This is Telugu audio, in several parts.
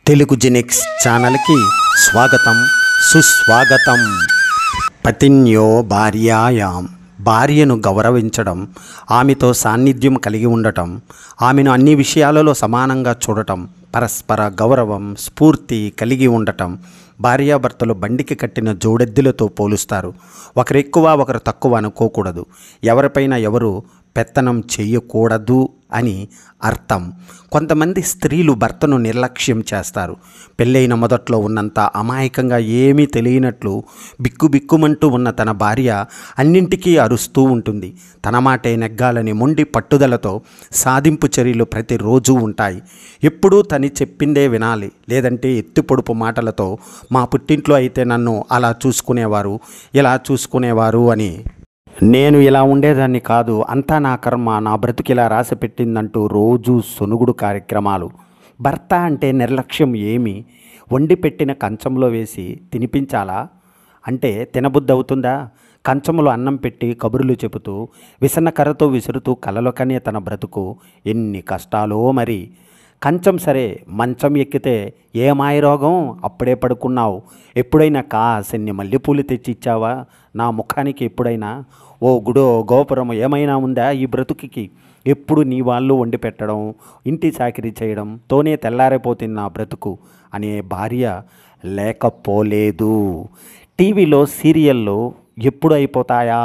తెలుగు జెనిక్స్ ఛానల్కి స్వాగతం సుస్వాగతం. పతిన్యో భార్యాయాం, భార్యను గౌరవించడం, ఆమెతో సాన్నిధ్యం కలిగి ఉండటం, ఆమెను అన్ని విషయాలలో సమానంగా చూడటం, పరస్పర గౌరవం స్ఫూర్తి కలిగి ఉండటం. భార్యాభర్తలు బండికి కట్టిన జోడెద్దులతో పోలుస్తారు. ఒకరు ఎక్కువ ఒకరు తక్కువ అనుకోకూడదు. ఎవరిపైన ఎవరు పెత్తనం చేయకూడదు అని అర్థం. కొంతమంది స్త్రీలు భర్తను నిర్లక్ష్యం చేస్తారు. పెళ్ళైన మొదట్లో ఉన్నంత అమాయకంగా ఏమీ తెలియనట్లు బిక్కుబిక్కుమంటూ ఉన్న తన భార్య అన్నింటికీ అరుస్తూ ఉంటుంది. తన మాటే నెగ్గాలని మొండి పట్టుదలతో సాధింపు చర్యలు ప్రతిరోజు ఉంటాయి. ఎప్పుడూ తని చెప్పిందే వినాలి, లేదంటే ఎత్తిపొడుపు మాటలతో మా పుట్టింట్లో అయితే నన్ను అలా చూసుకునేవారు, ఇలా చూసుకునేవారు అని, నేను ఇలా ఉండేదాన్ని కాదు, అంతా నా కర్మ, నా బ్రతుకిలా రాసి పెట్టిందంటూ రోజు సొనుగుడు కార్యక్రమాలు. భర్త అంటే నిర్లక్ష్యం ఏమి? వండి పెట్టిన కంచంలో వేసి తినిపించాలా అంటే తినబుద్ధి అవుతుందా? కంచంలో అన్నం పెట్టి కబుర్లు చెబుతూ విసన్న కర్రతో విసురుతూ కలలోకనే తన బ్రతుకు ఎన్ని కష్టాలో మరి. కంచం సరే, మంచం ఎక్కితే ఏ మాయరోగం? అప్పుడే పడుకున్నావు. ఎప్పుడైనా కాసిన్ని మల్లెపూలు తెచ్చి ఇచ్చావా నా ముఖానికి? ఎప్పుడైనా ఓ గుడో గోపురం ఏమైనా ఉందా ఈ బ్రతుకి? ఎప్పుడు నీ వాళ్ళు వండి పెట్టడం, ఇంటి చాకిరీ చేయడం తోనే తెల్లారైపోతుంది నా బ్రతుకు అనే భార్య లేకపోలేదు. టీవీలో సీరియల్లో ఎప్పుడు అయిపోతాయా?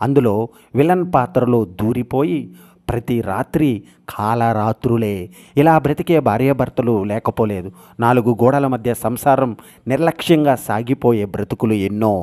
అందులో విలన్ పాత్రలో దూరిపోయి ప్రతి రాత్రి కాలరాత్రులే ఇలా బ్రతికే భార్యాభర్తలు లేకపోలేదు. నాలుగు గోడల మధ్య సంసారం నిర్లక్ష్యంగా సాగిపోయే బ్రతుకులు ఎన్నో.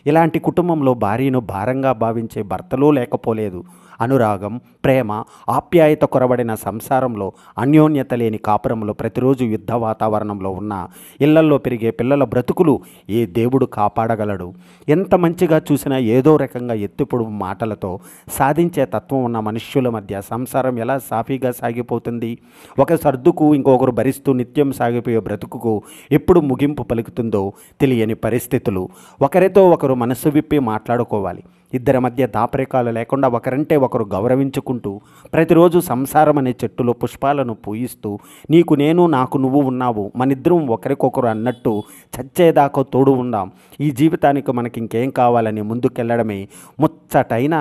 ఇలాంటి కుటుంబంలో భార్యను భారంగా భావించే భర్తలు లేకపోలేదు. అనురాగం, ప్రేమ, ఆప్యాయత కొరబడిన సంసారంలో, అన్యోన్యత లేని కాపురంలో, ప్రతిరోజు యుద్ధ వాతావరణంలో ఉన్న ఇళ్లల్లో పెరిగే పిల్లల బ్రతుకులు ఏ దేవుడు కాపాడగలడు? ఎంత మంచిగా చూసినా ఏదో రకంగా ఎత్తిపొడుపు మాటలతో సాధించే తత్వం ఉన్న మనుష్యుల మధ్య సంసారం ఎలా సాఫీగా సాగిపోతుంది? ఒక సర్దుకు ఇంకొకరు భరిస్తూ నిత్యం సాగిపోయే బ్రతుకుకు ఎప్పుడు ముగింపు పలుకుతుందో తెలియని పరిస్థితులు. ఒకరితో ఒకరు మనసు విప్పి మాట్లాడుకోవాలి. ఇద్దరి మధ్య దాపరికాలు లేకుండా ఒకరంటే ఒకరు గౌరవించుకుంటూ ప్రతిరోజు సంసారం అనే చెట్టులో పుష్పాలను పూయిస్తూ నీకు నేను నాకు నువ్వు ఉన్నావు, మనిద్దరం ఒకరికొకరు అన్నట్టు చచ్చేదాకా తోడు ఉందాం, ఈ జీవితానికి మనకి ఇంకేం కావాలని ముందుకెళ్ళడమే ముచ్చటైన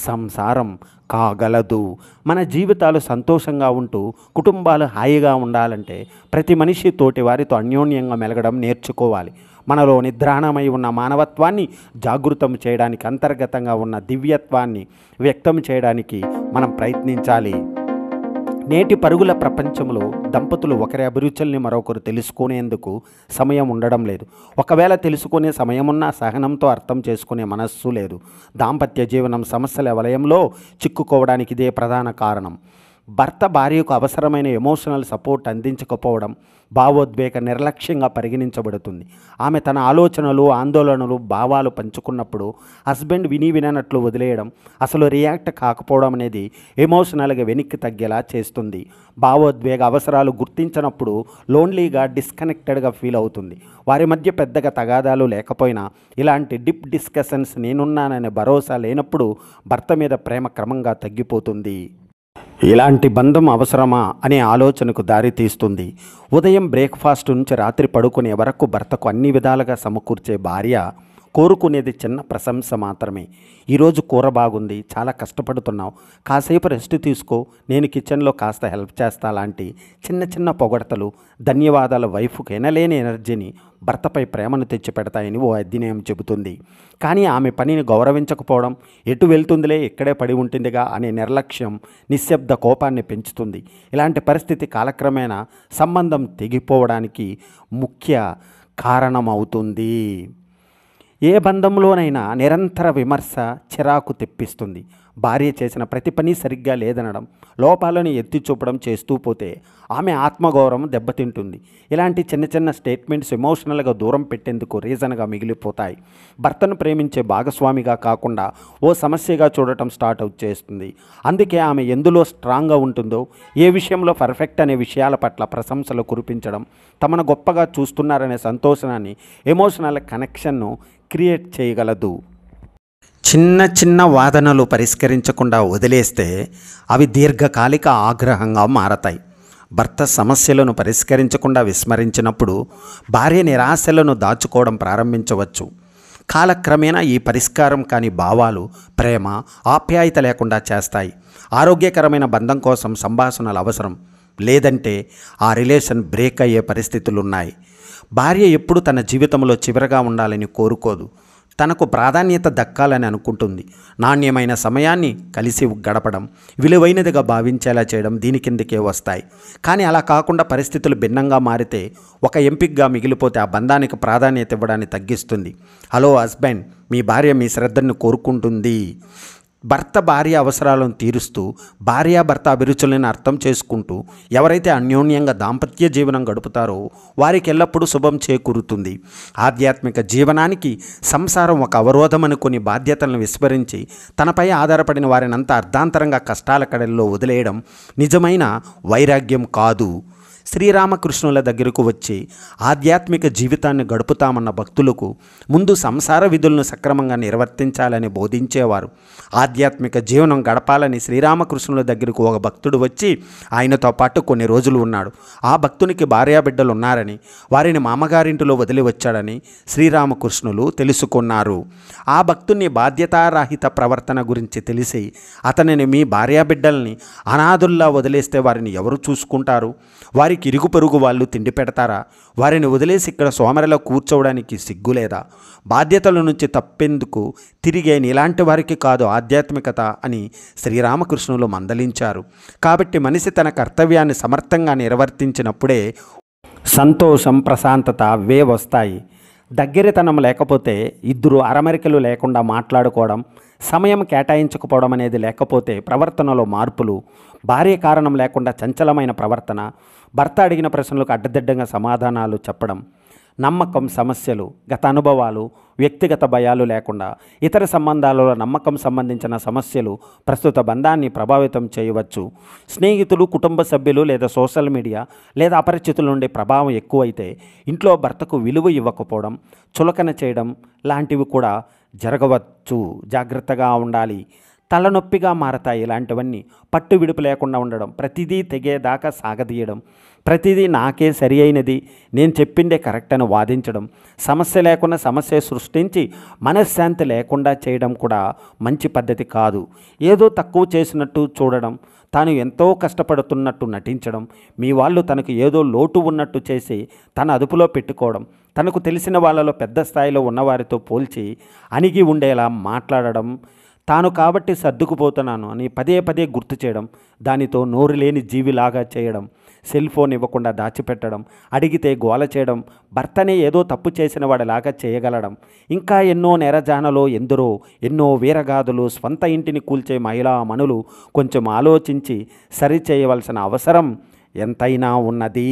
సంసారం కాగలదు. మన జీవితాలు సంతోషంగా ఉంటూ కుటుంబాలు హాయిగా ఉండాలంటే ప్రతి మనిషి తోటి వారితో అన్యోన్యంగా మెలగడం నేర్చుకోవాలి. మనలో నిద్రాణమై ఉన్న మానవత్వాన్ని జాగృతం చేయడానికి, అంతర్గతంగా ఉన్న దివ్యత్వాన్ని వ్యక్తం చేయడానికి మనం ప్రయత్నించాలి. నేటి పరుగుల ప్రపంచంలో దంపతులు ఒకరి అభిరుచుల్ని మరొకరు తెలుసుకునేందుకు సమయం ఉండడం లేదు. ఒకవేళ తెలుసుకునే సమయమున్నా సహనంతో అర్థం చేసుకునే మనస్సు లేదు. దాంపత్య జీవనం సమస్యల వలయంలో చిక్కుకోవడానికి ఇదే ప్రధాన కారణం. భర్త భార్యకు అవసరమైన ఎమోషనల్ సపోర్ట్ అందించకపోవడం భావోద్వేగ నిర్లక్ష్యంగా పరిగణించబడుతుంది. ఆమె తన ఆలోచనలు, ఆందోళనలు, భావాలు పంచుకున్నప్పుడు హస్బెండ్ విననట్లు వదిలేయడం, అసలు రియాక్ట్ కాకపోవడం అనేది ఎమోషనల్గా వెనక్కి తగ్గేలా చేస్తుంది. భావోద్వేగ అవసరాలు గుర్తించినప్పుడు లోన్లీగా, డిస్కనెక్టెడ్గా ఫీల్ అవుతుంది. వారి మధ్య పెద్దగా తగాదాలు లేకపోయినా ఇలాంటి డీప్ డిస్కషన్స్, నేనున్నాననే భరోసా లేనప్పుడు భర్త మీద ప్రేమ క్రమంగా తగ్గిపోతుంది. ఇలాంటి బంధం అవసరమా అనే ఆలోచనకు దారితీస్తుంది. ఉదయం బ్రేక్ఫాస్ట్ నుంచి రాత్రి పడుకునే వరకు భర్తకు అన్ని విధాలుగా సమకూర్చే భార్య కోరుకునేది చిన్న ప్రశంస మాత్రమే. ఈరోజు కూర బాగుంది, చాలా కష్టపడుతున్నావు, కాసేపు రెస్ట్ తీసుకో, నేను కిచెన్లో కాస్త హెల్ప్ చేస్తా లాంటి చిన్న చిన్న పొగడతలు, ధన్యవాదాల వైఫ్కు ఎనలేని ఎనర్జీని, భర్తపై ప్రేమను తెచ్చిపెడతాయని ఓ అధ్యయనం చెబుతుంది. కానీ ఆమె పనిని గౌరవించకపోవడం, ఎటు వెళ్తుందిలే ఇక్కడే పడి ఉంటుందిగా అనే నిర్లక్ష్యం నిశ్శబ్ద కోపాన్ని పెంచుతుంది. ఇలాంటి పరిస్థితి కాలక్రమేణా సంబంధం తెగిపోవడానికి ముఖ్య కారణమవుతుంది. ఏ బంధంలోనైనా నిరంతర విమర్శ చిరాకు తెప్పిస్తుంది. భార్య చేసిన ప్రతి పని సరిగ్గా లేదనడం, లోపాలను ఎత్తి చూపడం చేస్తూ పోతే ఆమె ఆత్మగౌరవం దెబ్బతింటుంది. ఇలాంటి చిన్న చిన్న స్టేట్మెంట్స్ ఎమోషనల్గా దూరం పెట్టేందుకు రీజన్గా మిగిలిపోతాయి. భర్తను ప్రేమించే భాగస్వామిగా కాకుండా ఓ సమస్యగా చూడటం స్టార్ట్ అవుట్ చేస్తుంది. అందుకే ఆమె ఎందులో స్ట్రాంగ్గా ఉంటుందో, ఏ విషయంలో పర్ఫెక్ట్ అనే విషయాల పట్ల ప్రశంసలు కురిపించడం, తమను గొప్పగా చూస్తున్నారనే సంతోషాన్ని, ఎమోషనల్ కనెక్షన్ను క్రియేట్ చేయగలదు. చిన్న చిన్న వాదనలు పరిష్కరించకుండా వదిలేస్తే అవి దీర్ఘకాలిక ఆగ్రహంగా మారతాయి. భర్త సమస్యలను పరిష్కరించకుండా విస్మరించినప్పుడు భార్య నిరాశలను దాచుకోవడం ప్రారంభించవచ్చు. కాలక్రమేణా ఈ పరిష్కారం కాని భావాలు ప్రేమ, ఆప్యాయత లేకుండా చేస్తాయి. ఆరోగ్యకరమైన బంధం కోసం సంభాషణలు అవసరం. లేదంటే ఆ రిలేషన్ బ్రేక్ అయ్యే పరిస్థితులున్నాయి. భార్య ఎప్పుడు తన జీవితంలో చివరగా ఉండాలని కోరుకోదు. తనకు ప్రాధాన్యత దక్కాలని అనుకుంటుంది. నాణ్యమైన సమయాన్ని కలిసి గడపడం, విలువైనదిగా భావించేలా చేయడం దీని కిందకే వస్తాయి. కానీ అలా కాకుండా పరిస్థితులు భిన్నంగా మారితే, ఒక ఎంపికగా మిగిలిపోతే ఆ బంధానికి ప్రాధాన్యత ఇవ్వడాన్ని తగ్గిస్తుంది. హలో హస్బెండ్, మీ భార్య మీ శ్రద్ధను కోరుకుంటుంది. భర్త భార్య అవసరాలను తీరుస్తూ, భార్యాభర్త అభిరుచులను అర్థం చేసుకుంటూ ఎవరైతే అన్యోన్యంగా దాంపత్య జీవనం గడుపుతారో వారికి ఎల్లప్పుడూ శుభం చేకూరుతుంది. ఆధ్యాత్మిక జీవనానికి సంసారం ఒక అవరోధం అనుకుని బాధ్యతలను విస్మరించి తనపై ఆధారపడిన వారినంతా అర్ధాంతరంగా కష్టాల కడల్లో వదిలేయడం నిజమైన వైరాగ్యం కాదు. శ్రీరామకృష్ణుల దగ్గరకు వచ్చి ఆధ్యాత్మిక జీవితాన్ని గడుపుతామన్న భక్తులకు ముందు సంసార విధులను సక్రమంగా నిర్వర్తించాలని బోధించేవారు. ఆధ్యాత్మిక జీవనం గడపాలని శ్రీరామకృష్ణుల దగ్గరకు ఒక భక్తుడు వచ్చి ఆయనతో పాటు కొన్ని రోజులు ఉన్నాడు. ఆ భక్తునికి భార్యాబిడ్డలు ఉన్నారని, వారిని మామగారింటిలో వదిలి వచ్చాడని శ్రీరామకృష్ణులు తెలుసుకున్నారు. ఆ భక్తుని బాధ్యతారాహిత ప్రవర్తన గురించి తెలిసి అతనిని, మీ భార్యాబిడ్డల్ని అనాథుల్లా వదిలేస్తే వారిని ఎవరు చూసుకుంటారు? వారికి ఇరుగు పొరుగు వాళ్ళు తిండి పెడతారా? వారిని వదిలేసి ఇక్కడ సోమరిలో కూర్చోవడానికి సిగ్గులేదా? బాధ్యతల నుంచి తప్పేందుకు తిరిగే నీలాంటి వారికి కాదు ఆధ్యాత్మికత అని శ్రీరామకృష్ణులు మందలించారు. కాబట్టి మనిషి తన కర్తవ్యాన్ని సమర్థంగా నిర్వర్తించినప్పుడే సంతోషం, ప్రశాంతత అవే వస్తాయి. దగ్గరతనం లేకపోతే, ఇద్దరు అరమరికలు లేకుండా మాట్లాడుకోవడం, సమయం కేటాయించకపోవడం అనేది లేకపోతే ప్రవర్తనలో మార్పులు, భార్య కారణం లేకుండా చంచలమైన ప్రవర్తన, భర్త అడిగిన ప్రశ్నలకు అడ్డదిడ్డంగా సమాధానాలు చెప్పడం, నమ్మకం సమస్యలు, గత అనుభవాలు, వ్యక్తిగత భయాలు లేకుండా ఇతర సంబంధాలలో నమ్మకం సంబంధించిన సమస్యలు ప్రస్తుత బంధాన్ని ప్రభావితం చేయవచ్చు. స్నేహితులు, కుటుంబ సభ్యులు లేదా సోషల్ మీడియా లేదా అపరిచితుల నుండి ప్రభావం ఎక్కువైతే ఇంట్లో భర్తకు విలువ ఇవ్వకపోవడం, చులకన చేయడం లాంటివి కూడా జరగవచ్చు. జాగ్రత్తగా ఉండాలి. తలనొప్పిగా మారతాయి ఇలాంటివన్నీ. పట్టు విడుపు లేకుండా ఉండడం, ప్రతిదీ తెగేదాకా సాగదీయడం, ప్రతిదీ నాకే సరి అయినది, నేను చెప్పిందే కరెక్ట్ అని వాదించడం, సమస్య లేకుండా సమస్య సృష్టించి మనశ్శాంతి లేకుండా చేయడం కూడా మంచి పద్ధతి కాదు. ఏదో తక్కువ చేసినట్టు చూడడం, తాను ఎంతో కష్టపడుతున్నట్టు నటించడం, మీ వాళ్ళు తనకు ఏదో లోటు ఉన్నట్టు చేసి తన అదుపులో పెట్టుకోవడం, తనకు తెలిసిన వాళ్ళలో పెద్ద స్థాయిలో ఉన్నవారితో పోల్చి అణిగి ఉండేలా మాట్లాడడం, తాను కాబట్టి సర్దుకుపోతున్నాను అని పదే పదే గుర్తు చేయడం, దానితో నోరు లేని జీవిలాగా చేయడం, సెల్ ఫోన్ ఇవ్వకుండా దాచిపెట్టడం, అడిగితే గోల చేయడం, భర్తనే ఏదో తప్పు చేసిన వాడిలాగా చేయగలడం, ఇంకా ఎన్నో నెరజానలో ఎందరో ఎన్నో వీరగాథలు. స్వంత ఇంటిని కూల్చే మహిళా మనులు కొంచెం ఆలోచించి సరిచేయవలసిన అవసరం ఎంతైనా ఉన్నది.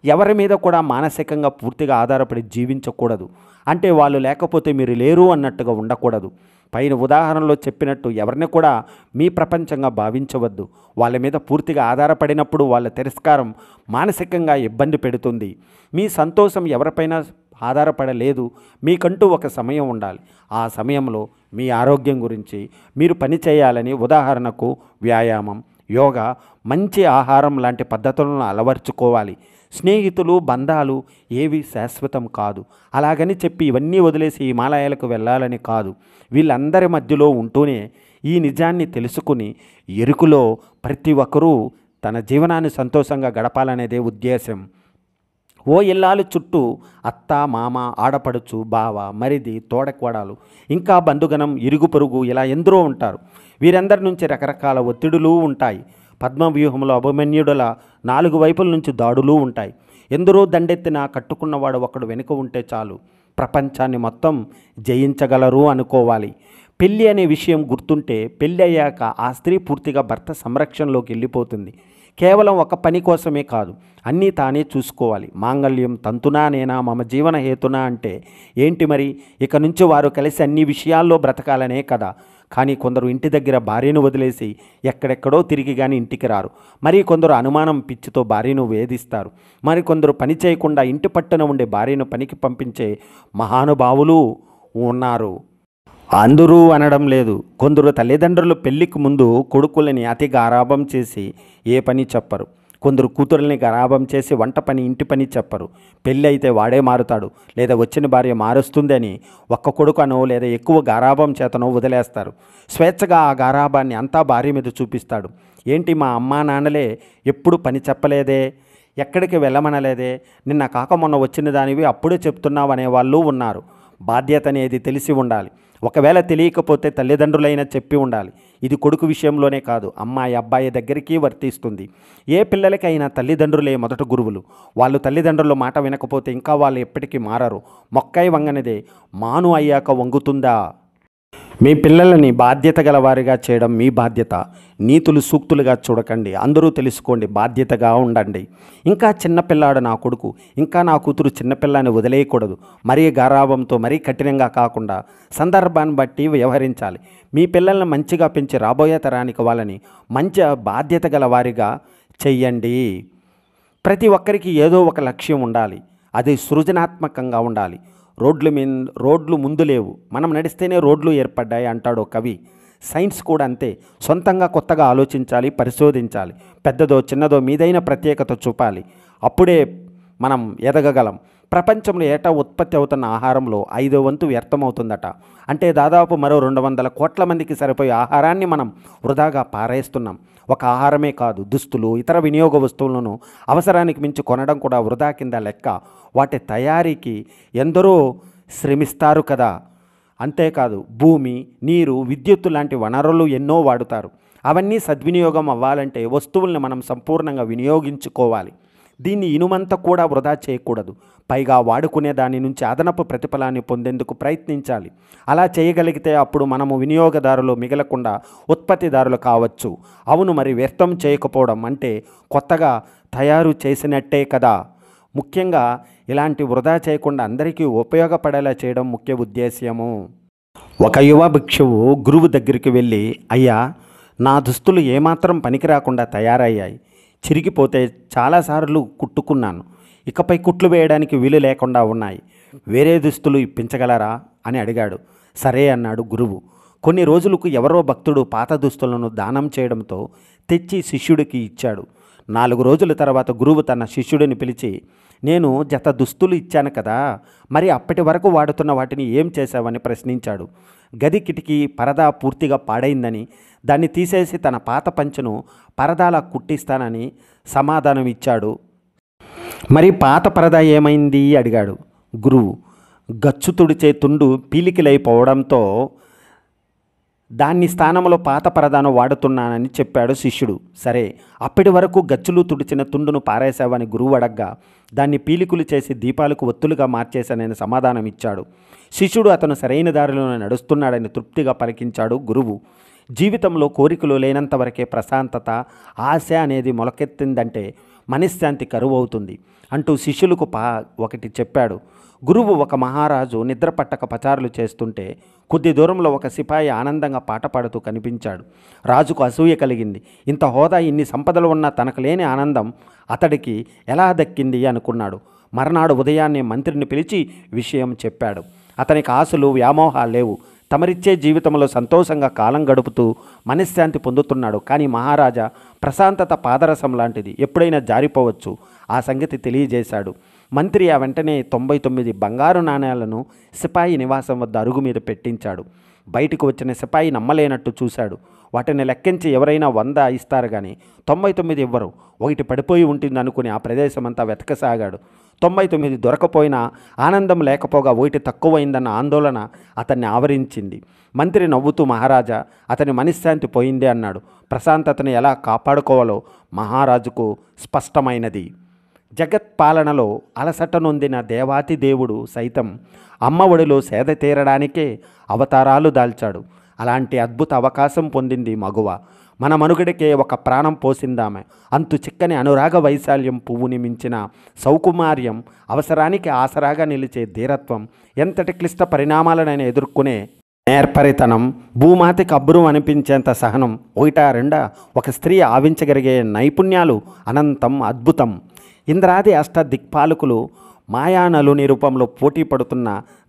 ఎవరి మీద కూడా మానసికంగా పూర్తిగా ఆధారపడి జీవించకూడదు. అంటే వాళ్ళు లేకపోతే మీరు లేరు అన్నట్టుగా ఉండకూడదు. పైన ఉదాహరణలో చెప్పినట్టు ఎవరిని కూడా మీ ప్రపంచంగా భావించవద్దు. వాళ్ళ మీద పూర్తిగా ఆధారపడినప్పుడు వాళ్ళ తిరస్కారం మానసికంగా ఇబ్బంది పెడుతుంది. మీ సంతోషం ఎవరిపైన ఆధారపడలేదు. మీకంటూ ఒక సమయం ఉండాలి. ఆ సమయంలో మీ ఆరోగ్యం గురించి మీరు పని చేయాలని, ఉదాహరణకు వ్యాయామం, యోగా, మంచి ఆహారం లాంటి పద్ధతులను అలవర్చుకోవాలి. స్నేహితులు, బంధాలు ఏవి శాశ్వతం కాదు. అలాగని చెప్పి ఇవన్నీ వదిలేసి హిమాలయాలకు వెళ్ళాలని కాదు. వీళ్ళందరి మధ్యలో ఉంటూనే ఈ నిజాన్ని తెలుసుకుని ఎరుకులో ప్రతి ఒక్కరూ తన జీవనాన్ని సంతోషంగా గడపాలనేదే ఉద్దేశం. ఓ ఇల్లాలు చుట్టూ అత్త, మామ, ఆడపడుచు, బావ, మరిది, తోడకోడలు, ఇంకా బంధుగణం, ఇరుగు పొరుగు ఇలా ఎందరో ఉంటారు. వీరందరి నుంచి రకరకాల ఒత్తిడులు ఉంటాయి. పద్మవ్యూహంలో అభిమన్యుడుల 4 వైపుల నుంచి దాడులు ఉంటాయి. ఎందరో దండెత్తినా కట్టుకున్నవాడు ఒకడు వెనుక ఉంటే చాలు, ప్రపంచాన్ని మొత్తం జయించగలరు అనుకోవాలి. పెళ్ళి అనే విషయం గుర్తుంటే పెళ్ళి అయ్యాక ఆ స్త్రీ పూర్తిగా భర్త సంరక్షణలోకి వెళ్ళిపోతుంది. కేవలం ఒక పని కోసమే కాదు, అన్నీ తానే చూసుకోవాలి. మాంగళ్యం తంతునా నేనా మమ జీవన హేతునా అంటే ఏంటి మరి? ఇక నుంచి వారు కలిసి అన్ని విషయాల్లో బ్రతకాలనే కదా. కానీ కొందరు ఇంటి దగ్గర భార్యను వదిలేసి ఎక్కడెక్కడో తిరిగి కానీ ఇంటికి రారు. మరి కొందరు అనుమానం పిచ్చితో భార్యను వేధిస్తారు. మరి కొందరు పని చేయకుండా ఇంటి పట్టున ఉండే భార్యను పనికి పంపించే మహానుభావులు ఉన్నారు. అందరూ అనడం లేదు. కొందరు తల్లిదండ్రులు పెళ్లికి ముందు కొడుకులని అతి గారాబం చేసి ఏ పని చెప్పరు. కొందరు కూతురుల్ని గారాబం చేసి వంట పని ఇంటి పని చెప్పరు. పెళ్ళి అయితే వాడే మారుతాడు లేదా వచ్చిన భార్య మారుస్తుంది అని ఒక్క కొడుకనో లేదా ఎక్కువ గారాబం చేతనో వదిలేస్తారు. స్వేచ్ఛగా ఆ గారాబాన్ని అంతా భార్య మీద చూపిస్తాడు. ఏంటి మా అమ్మా నాన్నలే ఎప్పుడు పని చెప్పలేదే, ఎక్కడికి వెళ్ళమనలేదే, నిన్న కాక మొన్న వచ్చిన దానివి అప్పుడే చెప్తున్నావు అనేవాళ్ళు ఉన్నారు. బాధ్యత అనేది తెలిసి ఉండాలి. ఒకవేళ తెలియకపోతే తల్లిదండ్రులైనా చెప్పి ఉండాలి. ఇది కొడుకు విషయంలోనే కాదు, అమ్మాయి అబ్బాయి దగ్గరికి వర్తిస్తుంది. ఏ పిల్లలకైనా తల్లిదండ్రులే మొదట గురువులు. వాళ్ళు తల్లిదండ్రుల మాట వినకపోతే ఇంకా వాళ్ళు ఎప్పటికీ మారరు. మొక్కై వంగనిదే మాను అయ్యాక వంగుతుందా? మీ పిల్లలని బాధ్యత గలవారిగా చేయడం మీ బాధ్యత. నీతులు సూక్తులుగా చూడకండి, అందరూ తెలుసుకోండి, బాధ్యతగా ఉండండి. ఇంకా చిన్నపిల్లాడు నా కొడుకు, ఇంకా నా కూతురు చిన్నపిల్లాన్ని వదిలేయకూడదు. మరీ గారాబంతో మరీ కఠినంగా కాకుండా సందర్భాన్ని బట్టి వ్యవహరించాలి. మీ పిల్లల్ని మంచిగా పెంచి రాబోయే తరానికి వాళ్ళని మంచి బాధ్యత గలవారిగా చెయ్యండి. ప్రతి ఒక్కరికి ఏదో ఒక లక్ష్యం ఉండాలి, అది సృజనాత్మకంగా ఉండాలి. రోడ్లు ముందు లేవు, మనం నడిస్తేనే రోడ్లు ఏర్పడ్డాయి అంటాడు కవి. సైన్స్ కూడా అంతే. సొంతంగా కొత్తగా ఆలోచించాలి, పరిశోధించాలి. పెద్దదో చిన్నదో మీదైన ప్రత్యేకత చూపాలి. అప్పుడే మనం ఎదగగలం. ప్రపంచంలో ఏటా ఉత్పత్తి అవుతున్న ఆహారంలో 5వ వంతు వ్యర్థమవుతుందట. అంటే దాదాపు మరో 200 కోట్ల మందికి సరిపోయే ఆహారాన్ని మనం వృధాగా పారేస్తున్నాం. ఒక ఆహారమే కాదు, దుస్తులు, ఇతర వినియోగ వస్తువులను అవసరానికి మించి కొనడం కూడా వృధా కింద లెక్క. వాటి తయారీకి ఎందరో శ్రమిస్తారు కదా. అంతేకాదు భూమి, నీరు, విద్యుత్తు లాంటి వనరులు ఎన్నో వాడుతారు. అవన్నీ సద్వినియోగం అవ్వాలంటే వస్తువుల్ని మనం సంపూర్ణంగా వినియోగించుకోవాలి. దీన్ని ఇనుమంతా కూడా వృధా చేయకూడదు. పైగా వాడుకునే దాని నుంచి అదనపు ప్రతిఫలాన్ని పొందేందుకు ప్రయత్నించాలి. అలా చేయగలిగితే అప్పుడు మనము వినియోగదారులు మిగలకుండా ఉత్పత్తిదారులు కావచ్చు. అవును, మరి వ్యర్థం చేయకపోవడం అంటే కొత్తగా తయారు చేసినట్టే కదా. ముఖ్యంగా ఇలాంటి వృధా చేయకుండా అందరికీ ఉపయోగపడేలా చేయడం ముఖ్య ఉద్దేశ్యము. ఒక యువ భిక్షువు గురువు దగ్గరికి వెళ్ళి, అయ్యా, నా దుస్తులు ఏమాత్రం పనికి రాకుండా తయారయ్యాయి. చిరిగిపోతే చాలాసార్లు కుట్టుకున్నాను. ఇకపై కుట్లు వేయడానికి వీలు లేకుండా ఉన్నాయి. వేరే దుస్తులు ఇప్పించగలరా అని అడిగాడు. సరే అన్నాడు గురువు. కొన్ని రోజులకు ఎవరో భక్తుడు పాత దుస్తులను దానం చేయడంతో తెచ్చి శిష్యుడికి ఇచ్చాడు. 4 రోజుల తర్వాత గురువు తన శిష్యుడిని పిలిచి, నేను జత దుస్తులు ఇచ్చాను కదా, మరి అప్పటి వరకు వాడుతున్న వాటిని ఏం చేశావని ప్రశ్నించాడు. గది కిటికీ పరదా పూర్తిగా పాడైందని, దాన్ని తీసేసి తన పాత పంచెను పరదాలా కుట్టిస్తానని సమాధానం ఇచ్చాడు. మరి పాత పరదా ఏమైంది అడిగాడు గురువు. గచ్చు తుడిచే తుండు పీలికలైపోవడంతో దాన్ని స్థానంలో పాత పరదాను వాడుతున్నానని చెప్పాడు శిష్యుడు. సరే, అప్పటి వరకు గచ్చులు తుడిచిన తుండును పారేశావని గురువు అడగ్గా, దాన్ని పీలికలు చేసి దీపాలకు ఒత్తులుగా మార్చేశానని సమాధానం ఇచ్చాడు. శిష్యుడు అతను సరైన దారిలో నడుస్తున్నాడని తృప్తిగా పలికించాడు గురువు. జీవితంలో కోరికలు లేనంత వరకే ప్రశాంతత, ఆశ అనేది మొలకెత్తిందంటే మనశ్శాంతి కరువు అవుతుంది అంటూ శిష్యులకు ఒకటి చెప్పాడు. గురువు ఒక మహారాజు నిద్ర పట్టక పచారులు చేస్తుంటే కొద్ది దూరంలో ఒక సిపాయి ఆనందంగా పాట పాడుతూ కనిపించాడు. రాజుకు అసూయ కలిగింది. ఇంత హోదా, ఇన్ని సంపదలు ఉన్నా తనకు లేని ఆనందం అతడికి ఎలా దక్కింది అనుకున్నాడు. మర్నాడు ఉదయాన్నే మంత్రిని పిలిచి విషయం చెప్పాడు. అతనికి ఆశలు, వ్యామోహాలు లేవు. తమరిచ్చే జీవితంలో సంతోషంగా కాలం గడుపుతూ మనశ్శాంతి పొందుతున్నాడు. కానీ మహారాజా, ప్రశాంతత పాదరసం లాంటిది, ఎప్పుడైనా జారిపోవచ్చు. ఆ సంగతి తెలియజేశాడు. మంత్రి ఆ వెంటనే 99 బంగారు నాణేలను సిపాయి నివాసం వద్ద అరుగు మీద పెట్టించాడు. బయటకు వచ్చిన సిపాయి నమ్మలేనట్టు చూశాడు. వాటిని లెక్కించి ఎవరైనా 100 ఇస్తారు కానీ 99 ఇవ్వరు. ఒకటి పడిపోయి ఉంటుంది అనుకుని ఆ ప్రదేశమంతా వెతకసాగాడు. 99 దొరకపోయినా ఆనందం లేకపోగా ఒకటి తక్కువైందన్న ఆందోళన అతన్ని ఆవరించింది. మంత్రి నవ్వుతూ, మహారాజా, అతని మనశ్శాంతి పోయింది అన్నాడు. ప్రశాంతతను ఎలా కాపాడుకోవాలో మహారాజుకు స్పష్టమైనది. జగత్పాలనలో అలసట నొందిన దేవాతి దేవుడు సైతం అమ్మఒడిలో సేద తీరడానికే అవతారాలు దాల్చాడు. అలాంటి అద్భుత అవకాశం పొందింది మగువ. మన మనుగడికే ఒక ప్రాణం పోసిందామె. అంతు చిక్కని అనురాగ వైశాల్యం, పువ్వుని మించిన సౌకుమార్యం, అవసరానికి ఆసరాగా నిలిచే ధీరత్వం, ఎంతటి క్లిష్ట పరిణామాలనైనా ఎదుర్కొనే నేర్పరితనం, భూమాతకి అబ్బురం అనిపించేంత సహనం, ఒకటా రెండా ఒక స్త్రీ ఆవించగలిగే నైపుణ్యాలు అనంతం, అద్భుతం. ఇంద్రాది దిక్పాలకులు మాయానలుని రూపంలో పోటీ పడుతున్న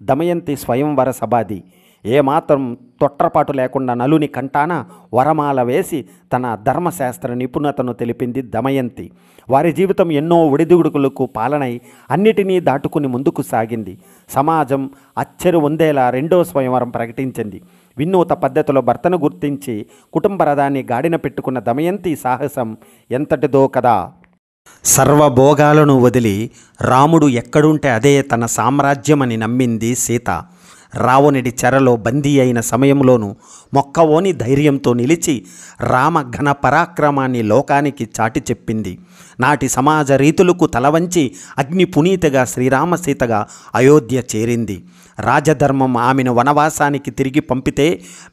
దమయంతి స్వయంవర సభాది. ఏమాత్రం తొట్రపాటు లేకుండా నలుని కంటాన వరమాల వేసి తన ధర్మశాస్త్ర నిపుణతను తెలిపింది దమయంతి. వారి జీవితం ఎన్నో ఒడిదుడుకులకు పాలనై అన్నిటినీ దాటుకుని ముందుకు సాగింది. సమాజం అచ్చెరు పొందేలా రెండో స్వయంవరం ప్రకటించింది. వినూత పద్ధతిలో భర్తను గుర్తించి కుటుంబ రథాన్ని గాడిన పెట్టుకున్న దమయంతి సాహసం ఎంతటిదో కదా. సర్వభోగాలను వదిలి రాముడు ఎక్కడుంటే అదే తన సామ్రాజ్యమని నమ్మింది సీత. రావణుడి చెరలో బందీ అయిన సమయంలోనూ మొక్కవోని ధైర్యంతో నిలిచి రామ ఘన పరాక్రమాన్ని లోకానికి చాటి చెప్పింది. నాటి సమాజ రీతులకు తలవంచి అగ్ని పునీతగా శ్రీరామ సీతగా అయోధ్య చేరింది. రాజధర్మం ఆమెను వనవాసానికి తిరిగి పంపితే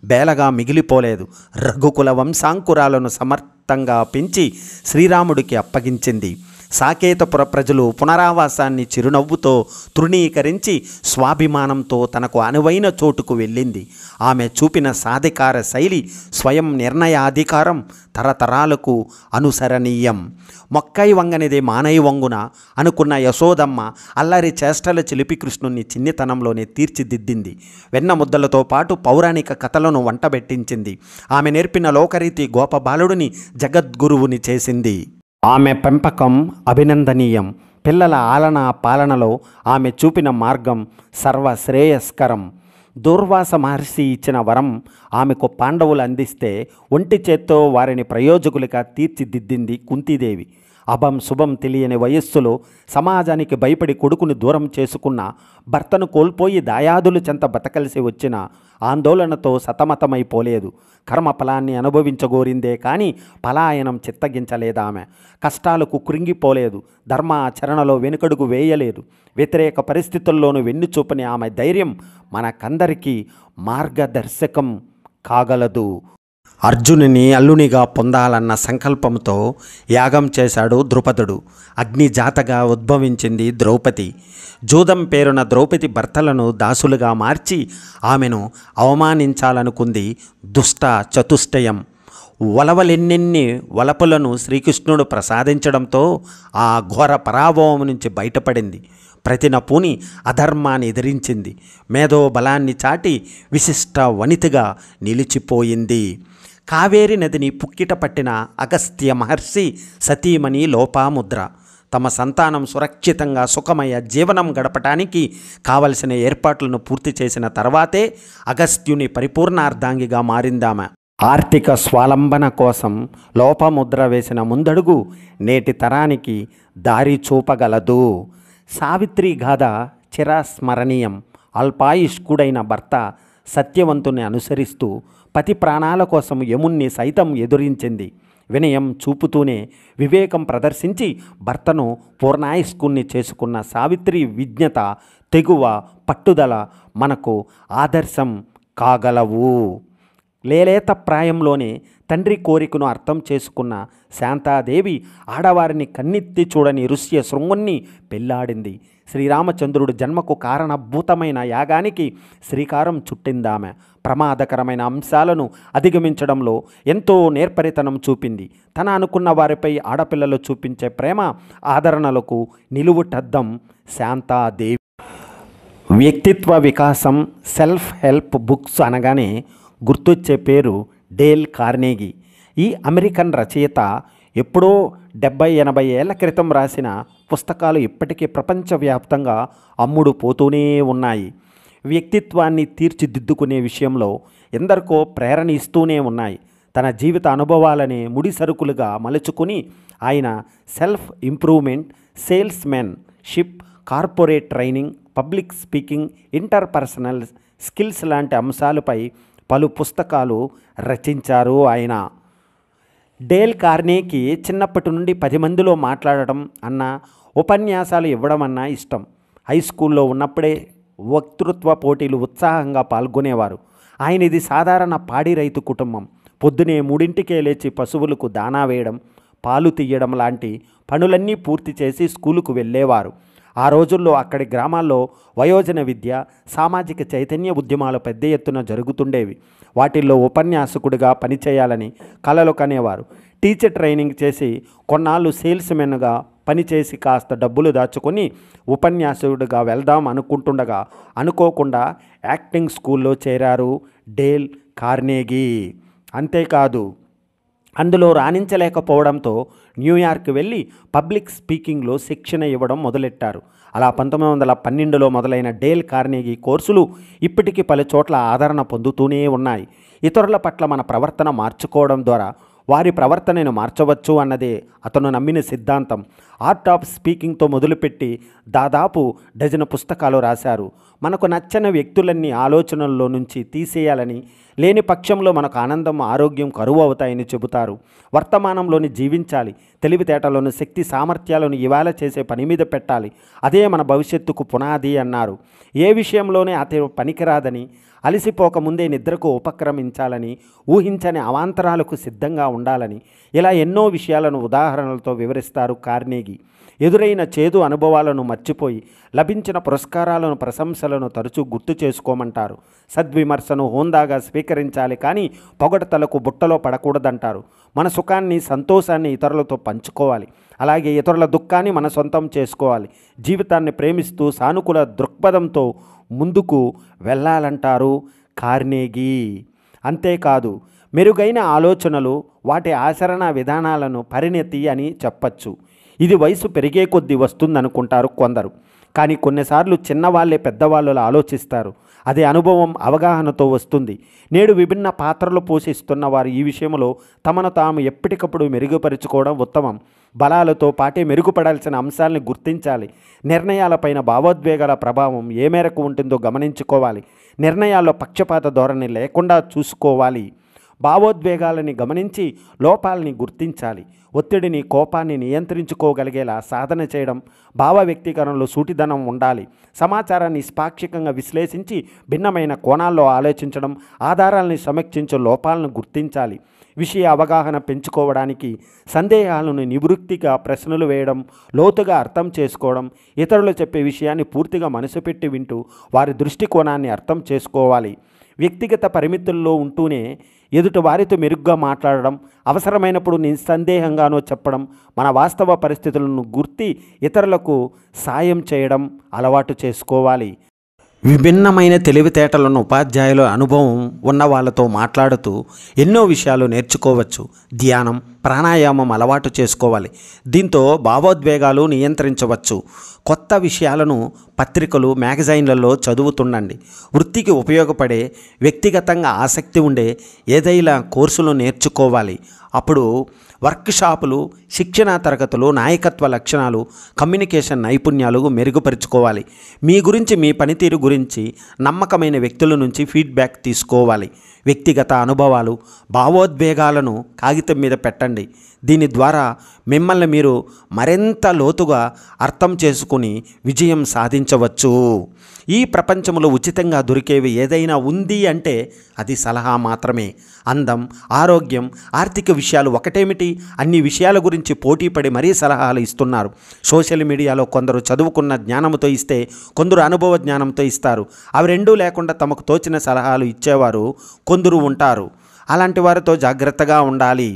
బేలగా మిగిలిపోలేదు. రఘుకుల వంశాంకురాలను సమర్థంగా పెంచి శ్రీరాముడికి అప్పగించింది. సాకేతపుర ప్రజలు పునరావాసాన్ని చిరునవ్వుతో తృణీకరించి స్వాభిమానంతో తనకు అనువైన చోటుకు వెళ్ళింది. ఆమె చూపిన సాధికార శైలి, స్వయం నిర్ణయాధికారం తరతరాలకు అనుసరణీయం. మొక్కై వంగనిదే మానై వంగున అనుకున్న యశోదమ్మ అల్లరి చేష్టల చిలిపి కృష్ణుని చిన్నితనంలోనే తీర్చిదిద్దింది. వెన్న ముద్దలతో పాటు పౌరాణిక కథలను వంటబెట్టించింది. ఆమె నేర్పిన లోకరీతి గోపబాలుడిని జగద్గురువుని చేసింది. ఆమె పెంపకం అభినందనీయం. పిల్లల ఆలన పాలనలో ఆమె చూపిన మార్గం సర్వశ్రేయస్కరం. దూర్వాస మహర్షి ఇచ్చిన వరం ఆమెకు పాండవులు అందిస్తే ఒంటి చేత్తో వారిని ప్రయోజకులుగా తీర్చిదిద్దింది కుంతీదేవి. అభం శుభం తెలియని వయస్సులో సమాజానికి భయపడి కొడుకుని దూరం చేసుకున్న, భర్తను కోల్పోయి దాయాదులు చెంత బతకలిసి వచ్చిన ఆందోళనతో సతమతమైపోలేదు. కర్మఫలాన్ని అనుభవించగోరిందే కానీ పలాయనం చిత్తగించలేదామె. కష్టాలకు కృంగిపోలేదు. ధర్మాచరణలో వెనుకడుగు వేయలేదు. వ్యతిరేక పరిస్థితుల్లోనూ వెన్నుచూపని ఆమె ధైర్యం మనకందరికీ మార్గదర్శకం కాగలదు. అర్జునుని అల్లునిగా పొందాలన్న సంకల్పంతో యాగం చేశాడు ద్రుపదుడు. అగ్నిజాతగా ఉద్భవించింది ద్రౌపది. జూదం పేరున ద్రౌపది భర్తలను దాసులుగా మార్చి ఆమెను అవమానించాలనుకుంది దుష్ట చతుష్టయం. వలవలెన్నెన్ని వలపులను శ్రీకృష్ణుడు ప్రసాదించడంతో ఆ ఘోర పరాభవం నుంచి బయటపడింది. ప్రతినపూని అధర్మాన్ని ఎదిరించింది. మేధో బలాన్ని చాటి విశిష్ట వనితగా నిలిచిపోయింది. కావేరి నదిని పుక్కిట పట్టిన అగస్త్య మహర్షి సతీమణి లోపాముద్ర తమ సంతానం సురక్షితంగా సుఖమయ జీవనం గడపటానికి కావలసిన ఏర్పాట్లను పూర్తి చేసిన తర్వాతే అగస్త్యుని పరిపూర్ణార్ధాంగిగా మారిందామె. ఆర్థిక స్వాలంబన కోసం లోపముద్ర వేసిన ముందడుగు నేటి తరానికి దారి చూపగలదు. సావిత్రి గాథ చిరస్మరణీయం. అల్పాయుష్కుడైన భర్త సత్యవంతుని అనుసరిస్తూ పతి ప్రాణాల కోసం యముణ్ణి సైతం ఎదురించింది. వినయం చూపుతూనే వివేకం ప్రదర్శించి భర్తను పూర్ణాయుష్కుణ్ణి చేసుకున్న సావిత్రి విజ్ఞత, తెగువ, పట్టుదల మనకు ఆదర్శం కాగలవు. లేలేత ప్రాయంలోనే తండ్రి కోరికను అర్థం చేసుకున్న శాంతాదేవి ఆడవారిని కన్నెత్తి చూడని ఋష్య శృంగుణ్ణి పెళ్లాడింది. శ్రీరామచంద్రుడు జన్మకు కారణభూతమైన యాగానికి శ్రీకారం చుట్టిందామె. ప్రమాదకరమైన అంశాలను అధిగమించడంలో ఎంతో నేర్పరితనం చూపింది. తన అనుకున్న వారిపై ఆడపిల్లలు చూపించే ప్రేమ ఆదరణలకు నిలువుటద్దం శాంతాదేవి. వ్యక్తిత్వ వికాసం, సెల్ఫ్ హెల్ప్ బుక్స్ అనగానే గుర్తొచ్చే పేరు డేల్ కార్నెగీ. ఈ అమెరికన్ రచయిత ఎప్పుడో 70-80 ఏళ్ల క్రితం రాసిన పుస్తకాలు ఇప్పటికీ ప్రపంచవ్యాప్తంగా అమ్ముడు పోతూనే ఉన్నాయి. వ్యక్తిత్వాన్ని తీర్చిదిద్దుకునే విషయంలో ఎందరికో ప్రేరణ ఇస్తూనే ఉన్నాయి. తన జీవిత అనుభవాలనే ముడి సరుకులుగా మలుచుకుని ఆయన self improvement, salesmanship, corporate training, public speaking, interpersonal skills లాంటి అంశాలపై పలు పుస్తకాలు రచించారు ఆయన. డేల్ కార్నెగీ చిన్నప్పటి నుండి 10 మందిలో మాట్లాడటం అన్నా, ఉపన్యాసాలు ఇవ్వడం అన్నా ఇష్టం. హై స్కూల్లో ఉన్నప్పుడే వక్తృత్వ పోటీలు ఉత్సాహంగా పాల్గొనేవారు. ఆయనది సాధారణ పాడి రైతు కుటుంబం. పొద్దునే 3ంటికే లేచి పశువులకు దానా వేయడం, పాలు తీయడం లాంటి పనులన్నీ పూర్తి చేసి స్కూలుకు వెళ్ళేవారు. ఆ రోజుల్లో అక్కడి గ్రామాల్లో వయోజన విద్య, సామాజిక చైతన్య ఉద్యమాలు పెద్ద ఎత్తున జరుగుతుండేవి. వాటిల్లో ఉపన్యాసకుడిగా పనిచేయాలని కలలు కనేవారు. టీచర్ ట్రైనింగ్ చేసి కొన్నాళ్ళు సేల్స్ మెన్గా పనిచేసి కాస్త డబ్బులు దాచుకొని ఉపన్యాసకుడిగా వెళ్దాం అనుకుంటుండగా అనుకోకుండా యాక్టింగ్ స్కూల్లో చేరారు డేల్ కార్నెగీ. అంతేకాదు అందులో రాణించలేకపోవడంతో న్యూయార్క్ వెళ్ళి పబ్లిక్ స్పీకింగ్లో శిక్షణ ఇవ్వడం మొదలెట్టారు. అలా 1912లో మొదలైన డేల్ కార్నెగీ కోర్సులు ఇప్పటికీ పలు చోట్ల ఆదరణ పొందుతూనే ఉన్నాయి. ఇతరుల పట్ల మన ప్రవర్తన మార్చుకోవడం ద్వారా వారి ప్రవర్తనను మార్చవచ్చు అన్నదే అతను నమ్మిన సిద్ధాంతం. ఆర్ట్ ఆఫ్ స్పీకింగ్తో మొదలుపెట్టి దాదాపు డజను పుస్తకాలు రాశారు. మనకు నచ్చని వ్యక్తులన్నీ ఆలోచనల్లో నుంచి తీసేయాలని, లేని పక్షంలో మనకు ఆనందం ఆరోగ్యం కరువు అవుతాయని చెబుతారు. వర్తమానంలోని జీవించాలి, తెలివితేటలను శక్తి సామర్థ్యాలను ఇవాళ చేసే పని మీద పెట్టాలి, అదే మన భవిష్యత్తుకు పునాది అన్నారు. ఏ విషయంలోనే అతను పనికిరాదని, అలసిపోకముందే నిద్రకు ఉపక్రమించాలని, ఊహించని అవాంతరాలకు సిద్ధంగా ఉండాలని ఇలా ఎన్నో విషయాలను ఉదాహరణలతో వివరిస్తారు కార్నెగీ. ఎదురైన చేదు అనుభవాలను మర్చిపోయి లభించిన పురస్కారాలను ప్రశంసలను తరచూ గుర్తు చేసుకోమంటారు. సద్విమర్శను హోందాగా స్వీకరించాలి, కానీ పొగడతలకు బుట్టలో పడకూడదంటారు. మన సుఖాన్ని సంతోషాన్ని ఇతరులతో పంచుకోవాలి, అలాగే ఇతరుల దుఃఖాన్ని మన సొంతం చేసుకోవాలి. జీవితాన్ని ప్రేమిస్తూ సానుకూల దృక్పథంతో ముందుకు వెళ్ళాలంటారు కార్నెగీ. అంతేకాదు మెరుగైన ఆలోచనలు, వాటి ఆచరణ విధానాలను పరిణతి అని చెప్పచ్చు. ఇది వయసు పెరిగే కొద్దీ వస్తుందనుకుంటారు కొందరు, కానీ కొన్నిసార్లు చిన్నవాళ్ళే పెద్దవాళ్ళు ఆలోచిస్తారు. అదే అనుభవం అవగాహనతో వస్తుంది. నేడు విభిన్న పాత్రలు పోషిస్తున్న వారు ఈ విషయంలో తమను తాము ఎప్పటికప్పుడు మెరుగుపరుచుకోవడం ఉత్తమం. బలాలతో పాటే మెరుగుపడాల్సిన అంశాలను గుర్తించాలి. నిర్ణయాలపైన భావోద్వేగాల ప్రభావం ఏ మేరకు ఉంటుందో గమనించుకోవాలి. నిర్ణయాల్లో పక్షపాత ధోరణి లేకుండా చూసుకోవాలి. భావోద్వేగాలని గమనించి లోపాలని గుర్తించాలి. ఒత్తిడిని, కోపాన్ని నియంత్రించుకోగలిగేలా సాధన చేయడం, భావ వ్యక్తీకరణలో సూటిదనం ఉండాలి. సమాచారాన్ని పాక్షికంగా విశ్లేషించి భిన్నమైన కోణాల్లో ఆలోచించడం, ఆధారాలను సమీక్షించే లోపాలను గుర్తించాలి. విషయ అవగాహన పెంచుకోవడానికి సందేహాలను నివృత్తిగా ప్రశ్నలు వేయడం, లోతుగా అర్థం చేసుకోవడం, ఇతరులు చెప్పే విషయాన్ని పూర్తిగా మనసు పెట్టి వింటూ వారి దృష్టికోణాన్ని అర్థం చేసుకోవాలి. వ్యక్తిగత పరిమితుల్లో ఉంటూనే ఎదుటి వారితో మెరుగ్గా మాట్లాడడం, అవసరమైనప్పుడు నిస్సందేహంగానో చెప్పడం, మన వాస్తవ పరిస్థితులను గుర్తి ఇతరులకు సాయం చేయడం అలవాటు చేసుకోవాలి. విభిన్నమైన తెలివితేటలను ఉపాధ్యాయుల అనుభవం ఉన్న వాళ్ళతో మాట్లాడుతూ ఎన్నో విషయాలు నేర్చుకోవచ్చు. ధ్యానం, ప్రాణాయామం అలవాటు చేసుకోవాలి. దీంతో భావోద్వేగాలు నియంత్రించవచ్చు. కొత్త విషయాలను పత్రికలు, మ్యాగజైన్లలో చదువుతుండండి. వృత్తికి ఉపయోగపడే, వ్యక్తిగతంగా ఆసక్తి ఉండే ఏదైనా కోర్సులు నేర్చుకోవాలి. అప్పుడు వర్క్షాపులు, శిక్షణా తరగతులు, నాయకత్వ లక్షణాలు, కమ్యూనికేషన్ నైపుణ్యాలు మెరుగుపరుచుకోవాలి. మీ గురించి, మీ పనితీరు గురించి నమ్మకమైన వ్యక్తుల నుంచి ఫీడ్బ్యాక్ తీసుకోవాలి. వ్యక్తిగత అనుభవాలు, భావోద్వేగాలను కాగితం మీద పెట్టండి. దీని ద్వారా మిమ్మల్ని మీరు మరింత లోతుగా అర్థం చేసుకుని విజయం సాధించవచ్చు. ఈ ప్రపంచంలో ఉచితంగా దొరికేవి ఏదైనా ఉంది అంటే అది సలహా మాత్రమే. అందం, ఆరోగ్యం, ఆర్థిక విషయాలు ఒకటేమిటి, అన్ని విషయాల గురించి పోటీపడి మరీ సలహాలు ఇస్తున్నారు. సోషల్ మీడియాలో కొందరు చదువుకున్న జ్ఞానంతో ఇస్తే, కొందరు అనుభవ జ్ఞానంతో ఇస్తారు. అవి రెండూ లేకుండా తమకు తోచిన సలహాలు ఇచ్చేవారు కొందరు ఉంటారు. అలాంటి వారితో జాగ్రత్తగా ఉండాలి.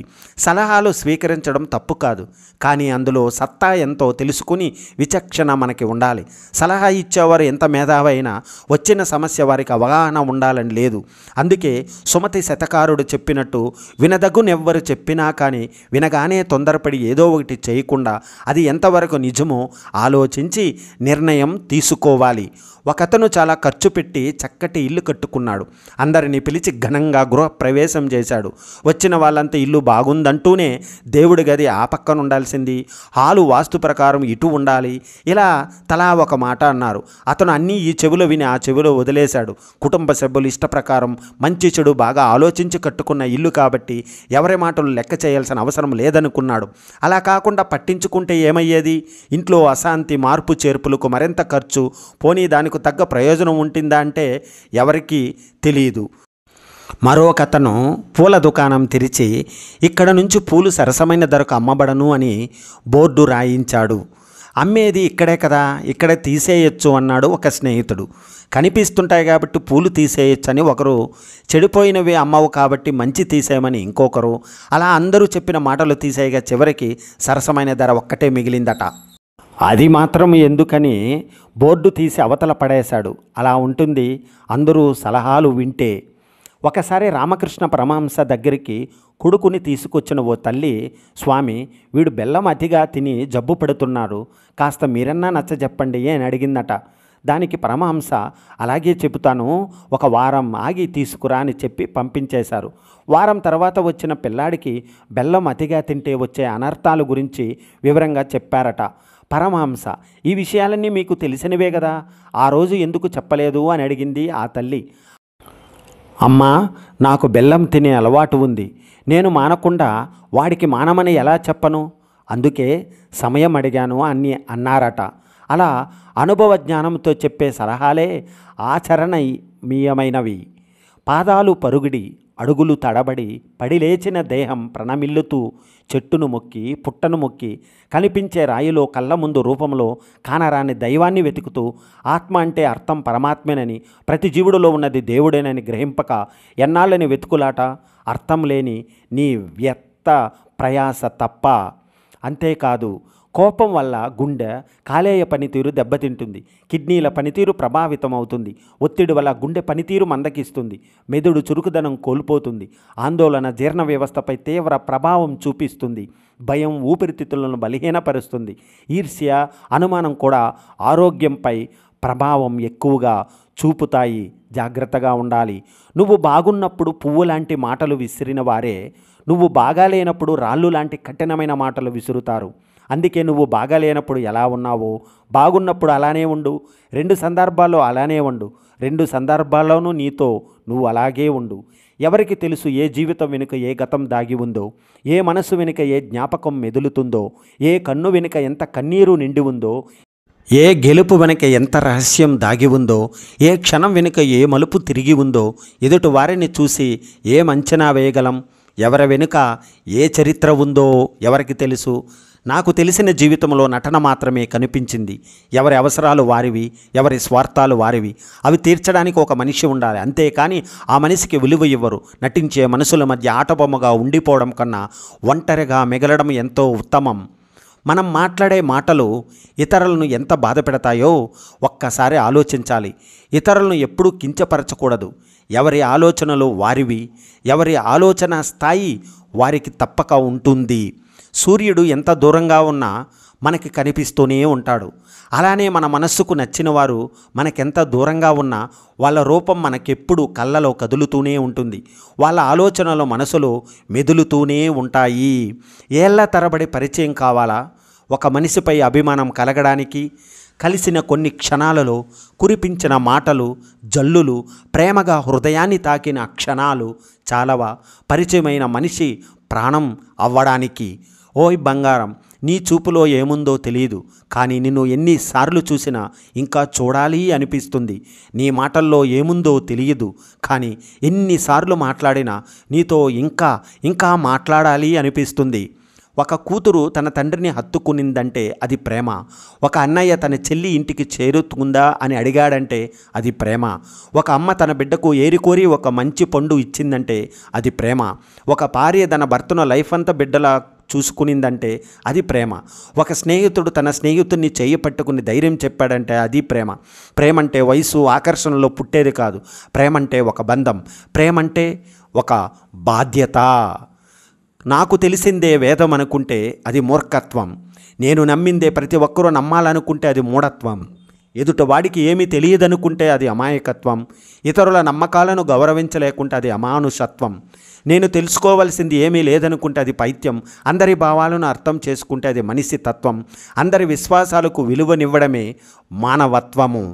సలహాలు స్వీకరించడం తప్పు కాదు, కానీ అందులో సత్తా ఎంతో తెలుసుకుని విచక్షణ మనకి ఉండాలి. సలహా ఇచ్చేవారు ఎంత మేధావైనా వచ్చిన సమస్య వారికి అవగాహన ఉండాలని లేదు. అందుకే సుమతి శతకారుడు చెప్పినట్టు, వినదగునెవ్వరు చెప్పినా కానీ వినగానే తొందరపడి ఏదో ఒకటి చేయకుండా అది ఎంతవరకు నిజమో ఆలోచించి నిర్ణయం తీసుకోవాలి. ఒకతను చాలా ఖర్చు పెట్టి చక్కటి ఇల్లు కట్టుకున్నాడు. అందరినీ పిలిచి ఘనంగా గృహప్రవేశం చేశాడు. వచ్చిన వాళ్ళంతా ఇల్లు బాగుందంటూనే దేవుడి గది ఆ పక్కన ఉండాల్సింది, హాలు వాస్తు ప్రకారం ఇటు ఉండాలి, ఇలా తలా ఒక మాట అన్నారు. అతను అన్నీ ఈ చెవిలో విని ఆ చెవిలో వదిలేశాడు. కుటుంబ సభ్యులు ఇష్ట ప్రకారం మంచి చెడు బాగా ఆలోచించి కట్టుకున్న ఇల్లు కాబట్టి ఎవరి మాటలు లెక్క చేయాల్సిన అవసరం లేదనుకున్నాడు. అలా కాకుండా పట్టించుకుంటే ఏమయ్యేది? ఇంట్లో అశాంతి, మార్పు చేర్పులకు మరింత ఖర్చు, పోనీ దానికి తగ్గ ప్రయోజనం ఉంటుందా అంటే ఎవరికీ తెలియదు. మరొకతను పూల దుకాణం తెరిచి ఇక్కడ నుంచి పూలు సరసమైన ధరకు అమ్మబడను అని బోర్డు రాయించాడు. అమ్మేది ఇక్కడే కదా, ఇక్కడే తీసేయచ్చు అన్నాడు ఒక స్నేహితుడు. కనిపిస్తుంటాయి కాబట్టి పూలు తీసేయచ్చని ఒకరు, చెడిపోయినవి అమ్మవు కాబట్టి మంచి తీసేయమని ఇంకొకరు, అలా అందరూ చెప్పిన మాటలు తీసేయగా చివరికి సరసమైన ధర ఒక్కటే మిగిలిందట. అది మాత్రం ఎందుకని బోర్డు తీసి అవతల పడేశాడు. అలా ఉంటుంది అందరూ సలహాలు వింటే. ఒకసారి రామకృష్ణ పరమహంస దగ్గరికి కొడుకుని తీసుకొచ్చిన ఓ తల్లి, స్వామి వీడు బెల్లం అతిగా తిని జబ్బు పడుతున్నాడు, కాస్త మీరన్నా నచ్చ చెప్పండి అని అడిగిందట. దానికి పరమహంస, అలాగే చెబుతాను, ఒక వారం ఆగి తీసుకురా అని చెప్పి పంపించేశారు. వారం తర్వాత వచ్చిన పిల్లాడికి బెల్లం అతిగా తింటే వచ్చే అనర్థాల గురించి వివరంగా చెప్పారట. పరమహంస, ఈ విషయాలన్నీ మీకు తెలిసినవే కదా, ఆ రోజు ఎందుకు చెప్పలేదు అని అడిగింది ఆ తల్లి. అమ్మా, నాకు బెల్లం తినే అలవాటు ఉంది, నేను మానకుండా వాడికి మానమని ఎలా చెప్పను, అందుకే సమయం అడిగాను అని అన్నారట. అలా అనుభవ జ్ఞానంతో చెప్పే సలహాలే ఆచరణీయమైనవి. పాదాలు పరుగుడి, అడుగులు తడబడి, పడిలేచిన దేహం ప్రణమిల్లుతూ, చెట్టును మొక్కి పుట్టను మొక్కి, కనిపించే రాయిలో కళ్ళ ముందు రూపంలో కానరాని దైవాన్ని వెతుకుతూ, ఆత్మ అంటే అర్థం పరమాత్మేనని, ప్రతి జీవుడిలో ఉన్నది దేవుడేనని గ్రహింపక ఎన్నాళ్ళని వెతుకులాట, అర్థం లేని నీ వ్యర్థ ప్రయాస తప్ప. అంతేకాదు, కోపం వల్ల గుండె కాలేయ పనితీరు దెబ్బతింటుంది, కిడ్నీల పనితీరు ప్రభావితం అవుతుంది, ఒత్తిడి వల్ల గుండె పనితీరు మందకిస్తుంది, మెదడు చురుకుదనం కోల్పోతుంది, ఆందోళన జీర్ణ వ్యవస్థపై తీవ్ర ప్రభావం చూపిస్తుంది, భయం ఊపిరితిత్తులను బలహీనపరుస్తుంది, ఈర్ష్య అనుమానం కూడా ఆరోగ్యంపై ప్రభావం ఎక్కువగా చూపుతాయి. జాగ్రత్తగా ఉండాలి. నువ్వు బాగున్నప్పుడు పువ్వు లాంటి మాటలు విసిరిన వారే నువ్వు బాగాలేనప్పుడు రాళ్ళు లాంటి కఠినమైన మాటలు విసురుతారు. అందుకే నువ్వు బాగాలేనప్పుడు ఎలా ఉన్నావో బాగున్నప్పుడు అలానే ఉండు. 2 సందర్భాల్లో అలానే ఉండు. 2 సందర్భాల్లోనూ నీతో నువ్వు అలాగే ఉండు. ఎవరికి తెలుసు ఏ జీవితం వెనుక ఏ గతం దాగి ఉందో, ఏ మనసు వెనుక ఏ జ్ఞాపకం మెదులుతుందో, ఏ కన్ను వెనుక ఎంత కన్నీరు నిండి ఉందో, ఏ గెలుపు వెనుక ఎంత రహస్యం దాగి ఉందో, ఏ క్షణం వెనుక ఏ మలుపు తిరిగి ఉందో ఎదుటి వారిని చూసి ఏం అంచనా వేయగలం? ఎవరి వెనుక ఏ చరిత్ర ఉందో ఎవరికి తెలుసు? నాకు తెలిసిన జీవితంలో నటన మాత్రమే కనిపించింది. ఎవరి అవసరాలు వారివి, ఎవరి స్వార్థాలు వారివి. అవి తీర్చడానికి ఒక మనిషి ఉండాలి, అంతేకాని ఆ మనిషికి విలువ ఇవ్వరు. నటించే మనుషుల మధ్య ఆటబొమ్మగా ఉండిపోవడం కన్నా ఒంటరిగా మిగలడం ఎంతో ఉత్తమం. మనం మాట్లాడే మాటలు ఇతరులను ఎంత బాధ పెడతాయో ఒక్కసారి ఆలోచించాలి. ఇతరులను ఎప్పుడూ కించపరచకూడదు. ఎవరి ఆలోచనలు వారివి, ఎవరి ఆలోచన స్థాయి వారికి తప్పక ఉంటుంది. సూర్యుడు ఎంత దూరంగా ఉన్నా మనకి కనిపిస్తూనే ఉంటాడు. అలానే మన మనస్సుకు నచ్చిన వారు మనకెంత దూరంగా ఉన్నా వాళ్ళ రూపం మనకెప్పుడు కళ్ళలో కదులుతూనే ఉంటుంది. వాళ్ళ ఆలోచనలు మనసులో మెదులుతూనే ఉంటాయి. ఏళ్ల తరబడి పరిచయం కావాలా? ఒక మనిషిపై అభిమానం కలగడానికి కలిసిన కొన్ని క్షణాలలో కురిపించిన మాటలు, జల్లులు, ప్రేమగా హృదయాన్ని తాకిన క్షణాలు చాలవా పరిచయమైన మనిషి ప్రాణం అవ్వడానికి? ఓయ్ బంగారం, నీ చూపులో ఏముందో తెలియదు, కానీ నిన్ను ఎన్నిసార్లు చూసినా ఇంకా చూడాలి అనిపిస్తుంది. నీ మాటల్లో ఏముందో తెలియదు, కానీ ఎన్నిసార్లు మాట్లాడినా నీతో ఇంకా ఇంకా మాట్లాడాలి అనిపిస్తుంది. ఒక కూతురు తన తండ్రిని హత్తుకునిందంటే అది ప్రేమ. ఒక అన్నయ్య తన చెల్లి ఇంటికి చేరుతుందా అని అడిగాడంటే అది ప్రేమ. ఒక అమ్మ తన బిడ్డకు ఏరికోరి ఒక మంచి పండు ఇచ్చిందంటే అది ప్రేమ. ఒక భార్య తన భర్తను లైఫ్ అంతా బిడ్డలా చూసుకునిందంటే అది ప్రేమ. ఒక స్నేహితుడు తన స్నేహితుడిని చెయ్యి పట్టుకుని ధైర్యం చెప్పాడంటే అది ప్రేమ. ప్రేమంటే వయసు ఆకర్షణలో పుట్టేది కాదు. ప్రేమంటే ఒక బంధం. ప్రేమంటే ఒక బాధ్యత. నాకు తెలిసిందే వేదం అనుకుంటే అది మూర్ఖత్వం. నేను నమ్మిందే ప్రతి ఒక్కరూ నమ్మాలనుకుంటే అది మూఢత్వం. ఎదుటివాడికి ఏమీ తెలియదనుకుంటే అది అమాయకత్వం. ఇతరుల నమ్మకాలను గౌరవించలేకుంటే అది అమానుషత్వం. నేను తెలుసుకోవాల్సింది ఏమీ లేదనుకుంటే అది పైత్యం. అందరి భావాలను అర్థం చేసుకుంటే అది మనిషి తత్వం. అందరి విశ్వాసాలకు విలువనివ్వడమే మానవత్వము.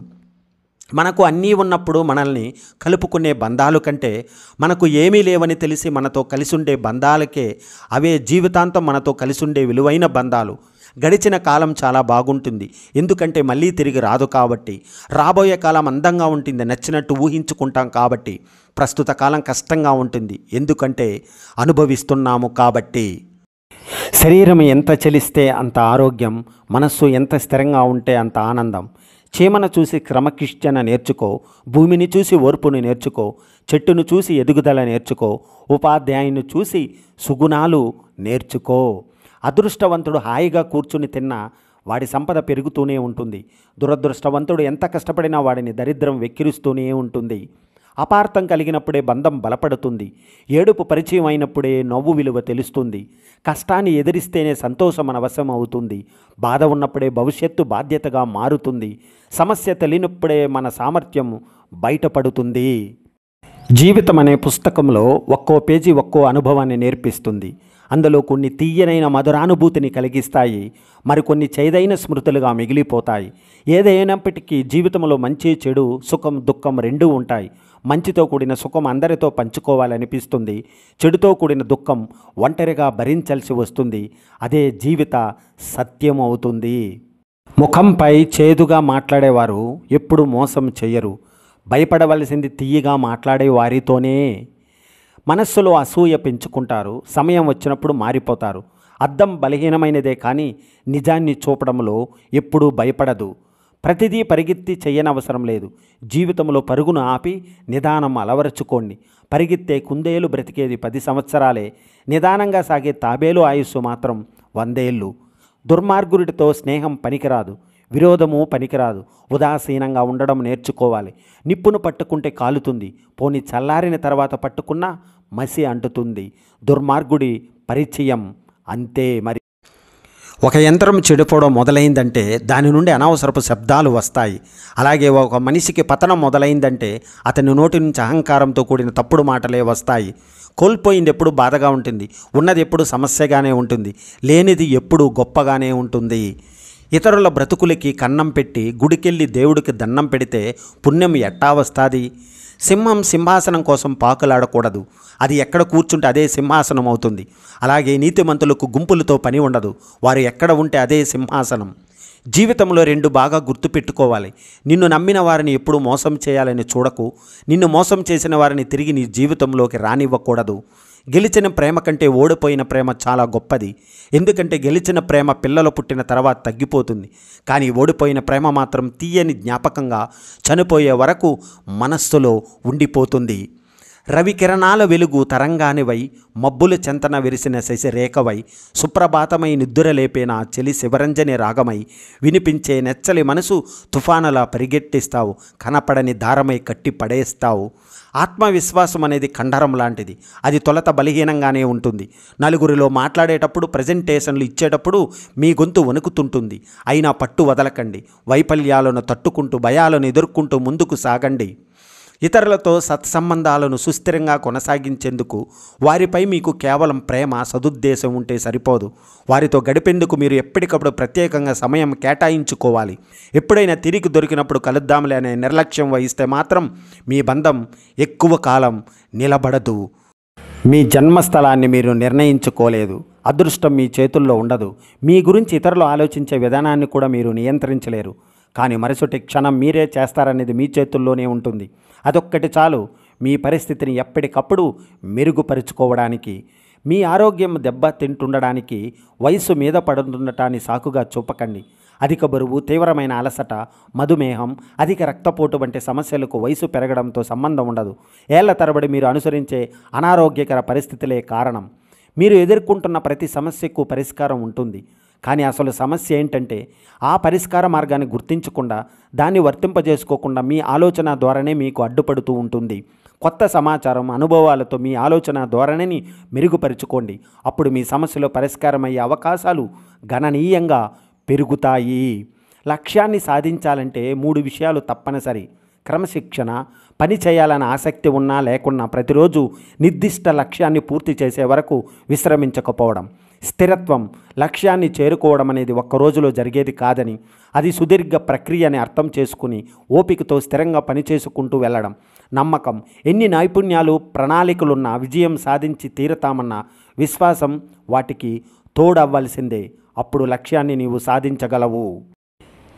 మనకు అన్నీ ఉన్నప్పుడు మనల్ని కలుపుకునే బంధాలు కంటే మనకు ఏమీ లేవని తెలిసి మనతో కలిసి ఉండే బంధాలకే అవే జీవితాంతం మనతో కలిసి ఉండే విలువైన బంధాలు. గడిచిన కాలం చాలా బాగుంటుంది, ఎందుకంటే మళ్ళీ తిరిగి రాదు కాబట్టి. రాబోయే కాలం అందంగా ఉంటుంది, నచ్చినట్టు ఊహించుకుంటాం కాబట్టి. ప్రస్తుత కాలం కష్టంగా ఉంటుంది, ఎందుకంటే అనుభవిస్తున్నాము కాబట్టి. శరీరం ఎంత చలిస్తే అంత ఆరోగ్యం, మనస్సు ఎంత స్థిరంగా ఉంటే అంత ఆనందం. చీమను చూసి క్రమశిక్షణ నేర్చుకో, భూమిని చూసి ఓర్పును నేర్చుకో, చెట్టును చూసి ఎదుగుదల నేర్చుకో, ఉపాధ్యాయుని చూసి సుగుణాలు నేర్చుకో. అదృష్టవంతుడు హాయిగా కూర్చుని తిన్నా వాడి సంపద పెరుగుతూనే ఉంటుంది. దురదృష్టవంతుడు ఎంత కష్టపడినా వాడిని దరిద్రం వెక్కిరిస్తూనే ఉంటుంది. అపార్థం కలిగినప్పుడే బంధం బలపడుతుంది. ఏడుపు పరిచయం అయినప్పుడే నవ్వు విలువ తెలుస్తుంది. కష్టాన్ని ఎదిరిస్తేనే సంతోషం మన వశం అవుతుంది. బాధ ఉన్నప్పుడే భవిష్యత్తు బాధ్యతగా మారుతుంది. సమస్య తెలియనప్పుడే మన సామర్థ్యం బయటపడుతుంది. జీవితం అనే పుస్తకంలో ఒక్కో పేజీ ఒక్కో అనుభవాన్ని నేర్పిస్తుంది. అందులో కొన్ని తీయనైన మధురానుభూతిని కలిగిస్తాయి, మరికొన్ని చేదైన స్మృతులుగా మిగిలిపోతాయి. ఏదైనప్పటికీ జీవితంలో మంచి చెడు, సుఖం దుఃఖం రెండూ ఉంటాయి. మంచితో కూడిన సుఖం అందరితో పంచుకోవాలనిపిస్తుంది. చెడుతో కూడిన దుఃఖం ఒంటరిగా భరించాల్సి వస్తుంది. అదే జీవిత సత్యం అవుతుంది. ముఖంపై చేదుగా మాట్లాడేవారు ఎప్పుడు మోసం చేయరు. భయపడవలసింది తీయగా మాట్లాడే వారితోనే. మనస్సులో అసూయ పెంచుకుంటారు, సమయం వచ్చినప్పుడు మారిపోతారు. అద్దం బలహీనమైనదే కానీ నిజాన్ని చూపడంలో ఎప్పుడూ భయపడదు. ప్రతిదీ పరిగెత్తి చేయనవసరం లేదు. జీవితంలో పరుగును ఆపి నిదానం అలవరుచుకోండి. పరిగెత్తే కుందేలు బ్రతికేది 10 సంవత్సరాలే, నిదానంగా సాగే తాబేలు ఆయుస్సు మాత్రం 100 ఏళ్ళు. దుర్మార్గుడితో స్నేహం పనికిరాదు, విరోధము పనికిరాదు. ఉదాసీనంగా ఉండడం నేర్చుకోవాలి. నిప్పును పట్టుకుంటే కాలుతుంది, పోని చల్లారిన తర్వాత పట్టుకున్నా మసి అంటుతుంది. దుర్మార్గుడి పరిచయం అంతే. మరి ఒక యంత్రం చెడిపోవడం మొదలైందంటే దాని నుండి అనవసరపు శబ్దాలు వస్తాయి. అలాగే ఒక మనిషికి పతనం మొదలైందంటే అతని నోటి నుంచి అహంకారంతో కూడిన తప్పుడు మాటలే వస్తాయి. కోల్పోయింది ఎప్పుడు బాధగా ఉంటుంది, ఉన్నది ఎప్పుడు సమస్యగానే ఉంటుంది, లేనిది ఎప్పుడు గొప్పగానే ఉంటుంది. ఇతరుల బ్రతుకులకి కన్నం పెట్టి గుడికెళ్ళి దేవుడికి దండం పెడితే పుణ్యం ఎట్టా వస్తుంది? సింహం సింహాసనం కోసం పాకులాడకూడదు. అది ఎక్కడ కూర్చుంటే అదే సింహాసనం అవుతుంది. అలాగే నీతిమంతులకు గుంపులతో పని ఉండదు. వారు ఎక్కడ ఉంటే అదే సింహాసనం. జీవితంలో 2 బాగా గుర్తుపెట్టుకోవాలి. నిన్ను నమ్మిన వారిని ఎప్పుడూ మోసం చేయాలని చూడకు. నిన్ను మోసం చేసిన వారిని తిరిగి నీ జీవితంలోకి రానివ్వకూడదు. గెలిచిన ప్రేమ కంటే ఓడిపోయిన ప్రేమ చాలా గొప్పది. ఎందుకంటే గెలిచిన ప్రేమ పిల్లలు పుట్టిన తర్వాత తగ్గిపోతుంది. కానీ ఓడిపోయిన ప్రేమ మాత్రం తీయని జ్ఞాపకంగా చనిపోయే వరకు మనస్సులో ఉండిపోతుంది. రవికిరణాల వెలుగు తరంగానివై, మబ్బుల చెంతన విరిసిన శశిరేఖవై, సుప్రభాతమై నిద్దురలేపే నా చెలి శివరంజని రాగమై, వినిపించే నెచ్చలి మనసు తుఫానులా పరిగెట్టిస్తావు, కనపడని దారమై కట్టి పడేస్తావు. ఆత్మవిశ్వాసం అనేది కండరం లాంటిది. అది తొలత బలహీనంగానే ఉంటుంది. నలుగురిలో మాట్లాడేటప్పుడు, ప్రజెంటేషన్లు ఇచ్చేటప్పుడు మీ గొంతు వణుకుతుంటుంది. అయినా పట్టు వదలకండి. వైఫల్యాలను తట్టుకుంటూ, భయాలను ఎదుర్కొంటూ ముందుకు సాగండి. ఇతరులతో సత్సంబంధాలను సుస్థిరంగా కొనసాగించేందుకు వారిపై మీకు కేవలం ప్రేమ, సదుద్దేశం ఉంటే సరిపోదు. వారితో గడిపేందుకు మీరు ఎప్పటికప్పుడు ప్రత్యేకంగా సమయం కేటాయించుకోవాలి. ఎప్పుడైనా తిరిగి దొరికినప్పుడు కలుద్దాంలే అనే నిర్లక్ష్యం వహిస్తే మాత్రం మీ బంధం ఎక్కువ కాలం నిలబడదు. మీ జన్మస్థలాన్ని మీరు నిర్ణయించుకోలేదు. అదృష్టం మీ చేతుల్లో ఉండదు. మీ గురించి ఇతరులు ఆలోచించే విధానాన్ని కూడా మీరు నియంత్రించలేరు. కానీ మరుసటి క్షణం మీరే చేస్తారనేది మీ చేతుల్లోనే ఉంటుంది. అదొక్కటి చాలు మీ పరిస్థితిని ఎప్పటికప్పుడు మెరుగుపరుచుకోవడానికి. మీ ఆరోగ్యం దెబ్బతింటుండడానికి వయసు మీద పడుతుండటాన్ని సాకుగా చూపకండి. అధిక బరువు, తీవ్రమైన అలసట, మధుమేహం, అధిక రక్తపోటు వంటి సమస్యలకు వయసు పెరగడంతో సంబంధం ఉండదు. ఏళ్ల తరబడి మీరు అనుసరించే అనారోగ్యకర పరిస్థితులే కారణం. మీరు ఎదుర్కొంటున్న ప్రతి సమస్యకు పరిష్కారం ఉంటుంది. కానీ అసలు సమస్య ఏంటంటే ఆ పరిష్కార మార్గాన్ని గుర్తించకుండా, దాన్ని వర్తింపజేసుకోకుండా మీ ఆలోచన ధోరణే మీకు అడ్డుపడుతూ ఉంటుంది. కొత్త సమాచారం, అనుభవాలతో మీ ఆలోచన ధోరణిని మెరుగుపరుచుకోండి. అప్పుడు మీ సమస్యలో పరిష్కారమయ్యే అవకాశాలు గణనీయంగా పెరుగుతాయి. లక్ష్యాన్ని సాధించాలంటే 3 విషయాలు తప్పనిసరి. క్రమశిక్షణ, పని చేయాలన్న ఆసక్తి ఉన్నా లేకున్నా ప్రతిరోజు నిర్దిష్ట లక్ష్యాన్ని పూర్తి చేసే వరకు విశ్రమించకపోవడం. స్థిరత్వం, లక్ష్యాన్ని చేరుకోవడం అనేది ఒక్కరోజులో జరిగేది కాదని, అది సుదీర్ఘ ప్రక్రియ అని అర్థం చేసుకుని ఓపికతో స్థిరంగా పనిచేసుకుంటూ వెళ్ళడం. నమ్మకం, ఎన్ని నైపుణ్యాలు, ప్రణాళికలున్నా విజయం సాధించి తీరుతామన్న విశ్వాసం వాటికి తోడవ్వాల్సిందే. అప్పుడు లక్ష్యాన్ని నీవు సాధించగలవు.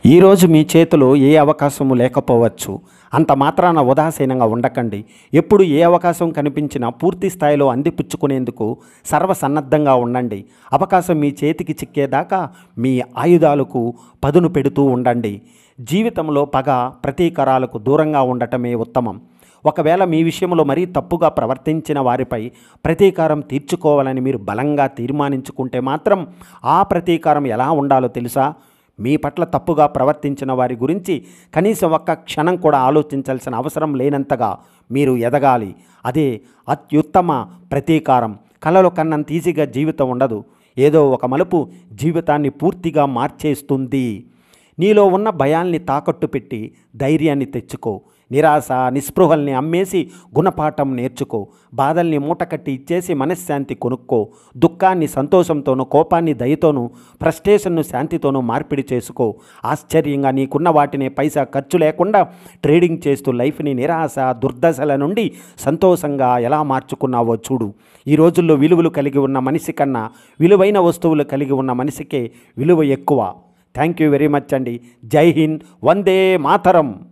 ఈరోజు మీ చేతిలో ఏ అవకాశము లేకపోవచ్చు. అంత మాత్రాన ఉదాసీనంగా ఉండకండి. ఎప్పుడు ఏ అవకాశం కనిపించినా పూర్తి స్థాయిలో అందిపుచ్చుకునేందుకు సర్వసన్నద్ధంగా ఉండండి. అవకాశం మీ చేతికి చిక్కేదాకా మీ ఆయుధాలకు పదును పెడుతూ ఉండండి. జీవితంలో పగ, ప్రతీకారాలకు దూరంగా ఉండటమే ఉత్తమం. ఒకవేళ మీ విషయంలో మరీ తప్పుగా ప్రవర్తించిన వారిపై ప్రతీకారం తీర్చుకోవాలని మీరు బలంగా తీర్మానించుకుంటే మాత్రం ఆ ప్రతీకారం ఎలా ఉండాలో తెలుసా? మీ పట్ల తప్పుగా ప్రవర్తించిన వారి గురించి కనీసం ఒక్క క్షణం కూడా ఆలోచించాల్సిన అవసరం లేనంతగా మీరు ఎదగాలి. అదే అత్యుత్తమ ప్రతీకారం. కలలో కన్నంత ఈజీగా జీవితం ఉండదు. ఏదో ఒక మలుపు జీవితాన్ని పూర్తిగా మార్చేస్తుంది. నీలో ఉన్న భయాల్ని తాకట్టు పెట్టి ధైర్యాన్ని తెచ్చుకో. నిరాశ, నిస్పృహల్ని అమ్మేసి గుణపాఠం నేర్చుకో. బాధల్ని మూటకట్టి ఇచ్చేసి మనశ్శాంతి కొనుక్కో. దుఃఖాన్ని సంతోషంతోనూ, కోపాన్ని దయతోనూ, ఫ్రస్ట్రేషన్ను శాంతితోనూ మార్పిడి చేసుకో. ఆశ్చర్యంగా నీకున్న వాటిని పైసా ఖర్చు లేకుండా ట్రేడింగ్ చేస్తూ లైఫ్ని నిరాశ, దుర్దశల నుండి సంతోషంగా ఎలా మార్చుకున్నావో చూడు. ఈ రోజుల్లో విలువలు కలిగి ఉన్న మనిషి కన్నా విలువైన వస్తువులు కలిగి ఉన్న మనిషికే విలువ ఎక్కువ. థ్యాంక్ యూ వెరీ మచ్ అండి. జై హింద్, వందే మాతరం.